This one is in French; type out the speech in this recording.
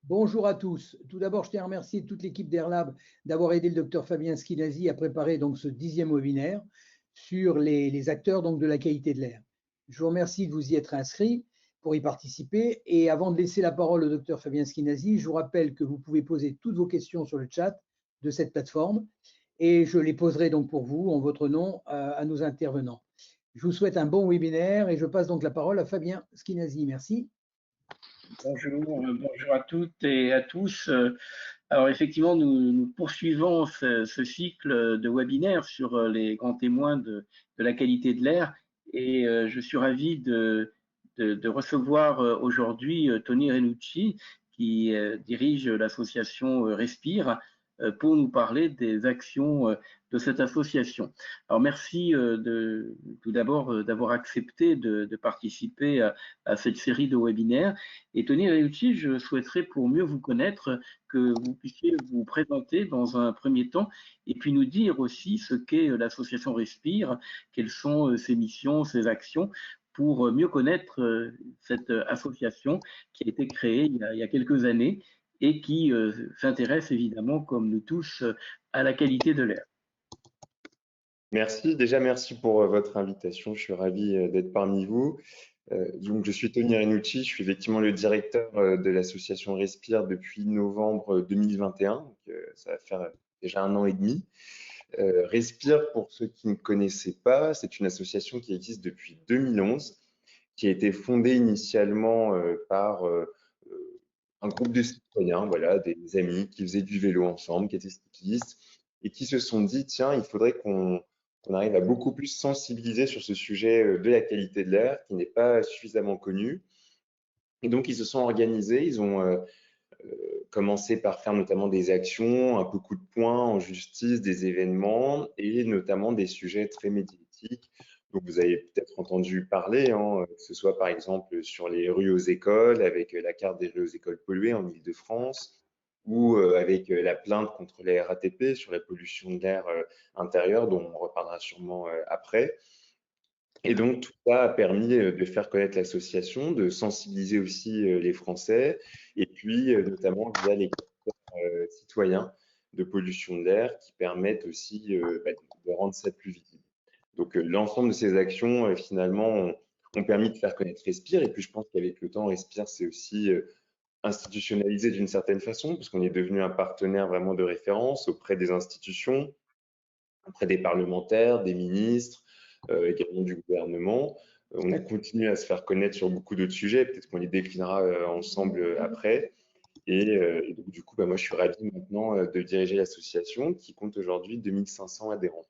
Bonjour à tous. Tout d'abord, je tiens à remercier toute l'équipe d'Airlab d'avoir aidé le docteur Fabien Schinazi à préparer donc ce 10e webinaire sur les acteurs donc de la qualité de l'air. Je vous remercie de vous y être inscrit pour y participer. Et avant de laisser la parole au docteur Fabien Schinazi, je vous rappelle que vous pouvez poser toutes vos questions sur le chat de cette plateforme et je les poserai donc pour vous en votre nom à nos intervenants. Je vous souhaite un bon webinaire et je passe donc la parole à Fabien Schinazi. Merci. Bonjour à toutes et à tous. Alors effectivement, nous poursuivons ce cycle de webinaires sur les grands témoins de la qualité de l'air et je suis ravi de recevoir aujourd'hui Tony Renucci qui dirige l'association Respire pour nous parler des actions de cette association. Alors merci tout d'abord d'avoir accepté de participer à cette série de webinaires. Et Tony Renucci, je souhaiterais pour mieux vous connaître que vous puissiez vous présenter dans un premier temps et puis nous dire aussi ce qu'est l'association Respire, quelles sont ses missions, ses actions pour mieux connaître cette association qui a été créée il y a quelques années et qui s'intéresse évidemment, comme nous tous, à la qualité de l'air. Merci. Déjà, merci pour votre invitation. Je suis ravi d'être parmi vous. Donc, je suis Tony Renucci. Je suis effectivement le directeur de l'association Respire depuis novembre 2021. Donc, ça va faire déjà 1 an et demi. Respire, pour ceux qui ne connaissaient pas, c'est une association qui existe depuis 2011, qui a été fondée initialement par un groupe de citoyens, voilà, des amis qui faisaient du vélo ensemble, qui étaient cyclistes et qui se sont dit, tiens, il faudrait qu'on arrive à beaucoup plus sensibiliser sur ce sujet de la qualité de l'air qui n'est pas suffisamment connu. Et donc, ils se sont organisés, ils ont commencé par faire notamment des actions, un peu coup de poing en justice, des événements et notamment des sujets très médiatiques. Donc, vous avez peut-être entendu parler, hein, que ce soit par exemple sur les rues aux écoles, avec la carte des rues aux écoles polluées en Île-de-France, ou avec la plainte contre la RATP sur la pollution de l'air intérieur, dont on reparlera sûrement après. Et donc, tout ça a permis de faire connaître l'association, de sensibiliser aussi les Français, et puis notamment via les citoyens de pollution de l'air qui permettent aussi de rendre ça plus visible. Donc, l'ensemble de ces actions, finalement, ont permis de faire connaître Respire. Et puis, je pense qu'avec le temps, Respire, c'est aussi institutionnalisé d'une certaine façon, parce qu'on est devenu un partenaire vraiment de référence auprès des institutions, auprès des parlementaires, des ministres, également du gouvernement. On a continué à se faire connaître sur beaucoup d'autres sujets, peut-être qu'on les déclinera ensemble après. Et donc, du coup, moi, je suis ravi maintenant de diriger l'association qui compte aujourd'hui 2500 adhérents.